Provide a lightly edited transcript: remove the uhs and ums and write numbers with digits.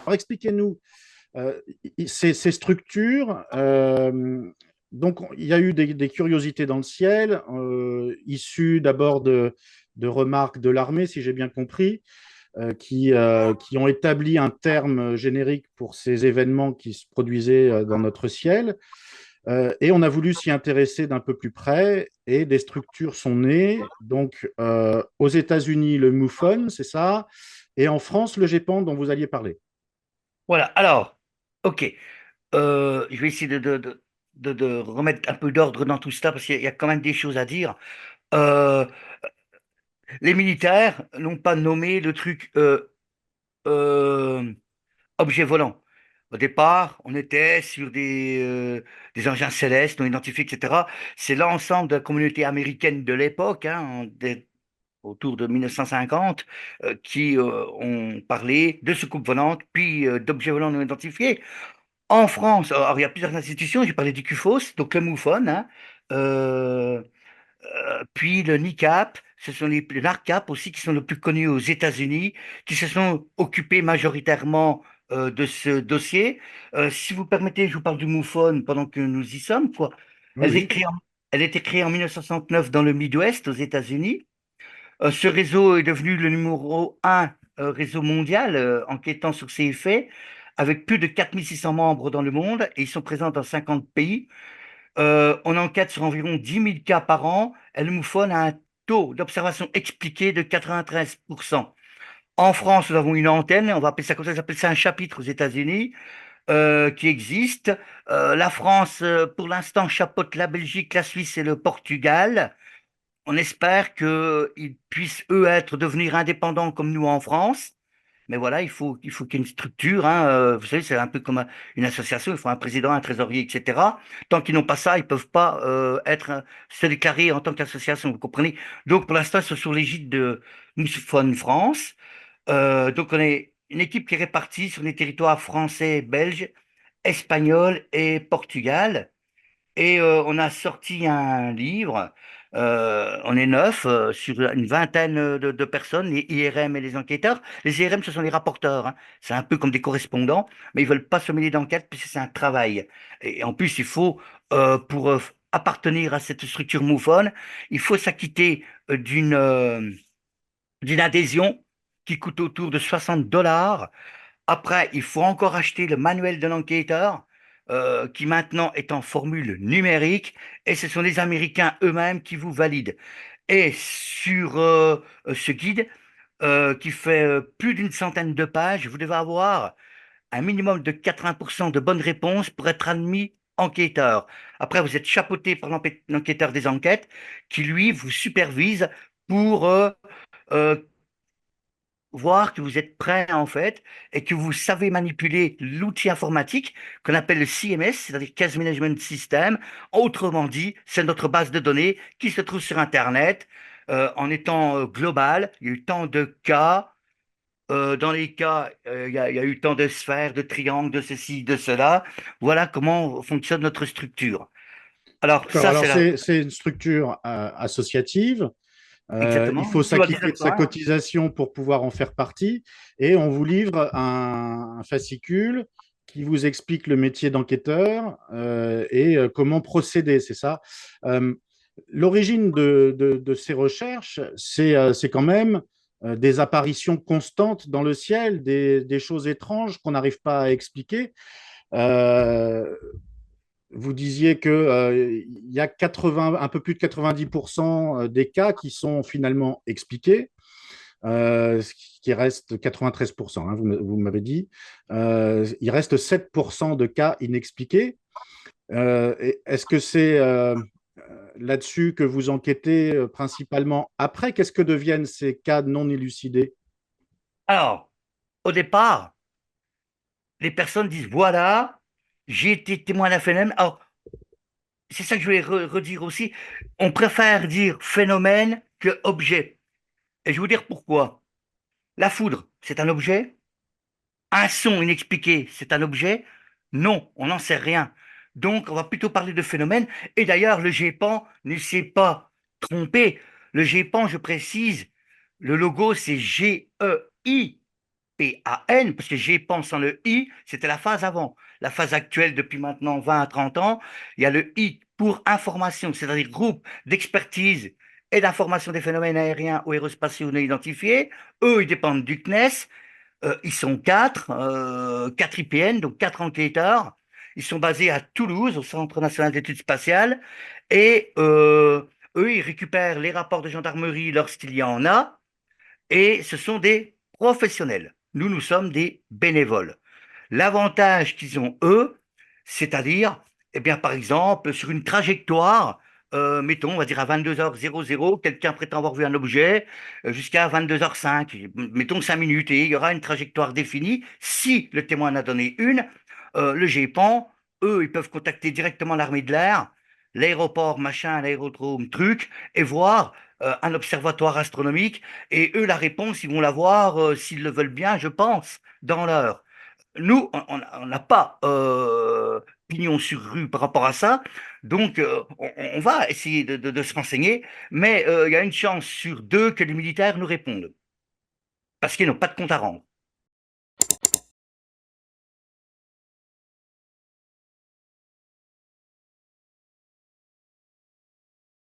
Alors, expliquez-nous ces structures. Donc, il y a eu des curiosités dans le ciel, issues d'abord de remarques de l'armée, si j'ai bien compris, qui ont établi un terme générique pour ces événements qui se produisaient dans notre ciel. Et on a voulu s'y intéresser d'un peu plus près, et des structures sont nées. Donc, aux États-Unis, le MUFON, c'est ça, et en France, le GEPAN dont vous alliez parler. Voilà, alors, ok. Je vais essayer de remettre un peu d'ordre dans tout ça parce qu'il y a quand même des choses à dire. Euh, les militaires n'ont pas nommé le truc euh, objet volant. Au départ, on était sur des engins célestes non identifiés, etc. C'est l'ensemble de la communauté américaine de l'époque, hein, autour de 1950, qui ont parlé de soucoupes volantes, puis d'objets volants non identifiés. En France, alors il y a plusieurs institutions, j'ai parlé du CUFOS, donc le MUFON, hein, euh, puis le NICAP, ce sont le NARCAP aussi qui sont le plus connus aux États-Unis, qui se sont occupés majoritairement de ce dossier. Si vous permettez, je vous parle du MUFON pendant que nous y sommes, quoi. Oui, Elle est oui. créée en, Elle a été créée en 1969 dans le Midwest, aux États-Unis. Ce réseau est devenu le numéro un réseau mondial enquêtant sur ces faits, avec plus de 4600 membres dans le monde, et ils sont présents dans 50 pays. On enquête sur environ 10 000 cas par an. El Moufone a un taux d'observation expliqué de 93%. En France, nous avons une antenne, on va appeler ça comme ça s'appelle ça un chapitre aux États-Unis qui existe. La France, pour l'instant, chapeaute la Belgique, la Suisse et le Portugal. On espère qu'ils puissent, eux, devenir indépendants comme nous en France. Mais voilà, il faut qu'il y ait une structure, hein. Vous savez, c'est un peu comme une association, il faut un président, un trésorier, etc. Tant qu'ils n'ont pas ça, ils ne peuvent pas se déclarer en tant qu'association, vous comprenez? Donc, pour l'instant, c'est sous l'égide de Moussoufone France. Donc, on est une équipe qui est répartie sur les territoires français, belges, espagnols et Portugal. Et on a sorti un livre, on est neuf, sur une vingtaine de personnes, les IRM et les enquêteurs. Les IRM, ce sont les rapporteurs, hein. C'est un peu comme des correspondants, mais ils veulent pas se mêler d'enquête puisque c'est un travail. Et en plus, il faut, pour appartenir à cette structure MUFON, il faut s'acquitter d'une adhésion qui coûte autour de 60 $. Après, il faut encore acheter le manuel de l'enquêteur, qui maintenant est en formule numérique, et ce sont les Américains eux-mêmes qui vous valident. Et sur ce guide, qui fait plus d'une centaine de pages, vous devez avoir un minimum de 80% de bonnes réponses pour être admis enquêteur. Après, vous êtes chapeauté par l'enquêteur des enquêtes, qui lui vous supervise pour euh, voir que vous êtes prêt en fait et que vous savez manipuler l'outil informatique qu'on appelle le CMS, c'est-à-dire Case Management System. Autrement dit, c'est notre base de données qui se trouve sur Internet en étant global. Il y a eu tant de cas. Dans les cas, il y a eu tant de sphères, de triangles, de ceci, de cela. Voilà comment fonctionne notre structure. Alors, D'accord. ça, Alors, c'est là. c'est une structure associative. Il Exactement. faut Loi s'acquitter de sa 1901. cotisation pour pouvoir en faire partie. Et on vous livre un fascicule qui vous explique le métier d'enquêteur et comment procéder, c'est ça. Euh, L'origine de ces recherches, c'est quand même des apparitions constantes dans le ciel, des choses étranges qu'on n'arrive pas à expliquer. Euh, Vous disiez que, il y a 80, un peu plus de 90% des cas qui sont finalement expliqués, ce qui reste 93%, hein, vous m'avez dit. Il reste 7% de cas inexpliqués. Est-ce que c'est là-dessus que vous enquêtez principalement après? Qu'est-ce que deviennent ces cas non élucidés? Alors, au départ, les personnes disent, voilà, j'ai été témoin d'un phénomène. Alors, c'est ça que je voulais redire aussi. On préfère dire phénomène que objet. Et je vais vous dire pourquoi. La foudre, c'est un objet. Un son inexpliqué, c'est un objet. Non, on n'en sait rien. Donc, on va plutôt parler de phénomène. Et d'ailleurs, le GEPAN ne s'est pas trompé. Le GEPAN, je précise, le logo, c'est GEIPAN. GPAN, parce que GEPAN sans le I, c'était la phase avant. La phase actuelle, depuis maintenant 20 à 30 ans, il y a le I pour information, c'est-à-dire groupe d'expertise et d'information des phénomènes aériens ou aérospatiaux non identifiés. Eux, ils dépendent du CNES. Ils sont quatre IPN, donc quatre enquêteurs. Ils sont basés à Toulouse, au Centre national d'études spatiales. Et eux, ils récupèrent les rapports de gendarmerie lorsqu'il y en a. Et ce sont des professionnels. Nous, nous sommes des bénévoles. L'avantage qu'ils ont, eux, c'est-à-dire, eh bien, par exemple, sur une trajectoire, mettons, on va dire à 22h00, quelqu'un prétend avoir vu un objet jusqu'à 22h05, mettons 5 minutes, et il y aura une trajectoire définie. Si le témoin en a donné une, le GEPAN, eux, ils peuvent contacter directement l'armée de l'air, l'aéroport, machin, l'aérodrome, truc, et voir un observatoire astronomique. Et eux, la réponse, ils vont la voir, s'ils le veulent bien, je pense, dans l'heure. Nous, on n'a pas pignon sur rue par rapport à ça, donc on va essayer de se renseigner, mais il y a une chance sur deux que les militaires nous répondent, parce qu'ils n'ont pas de compte à rendre.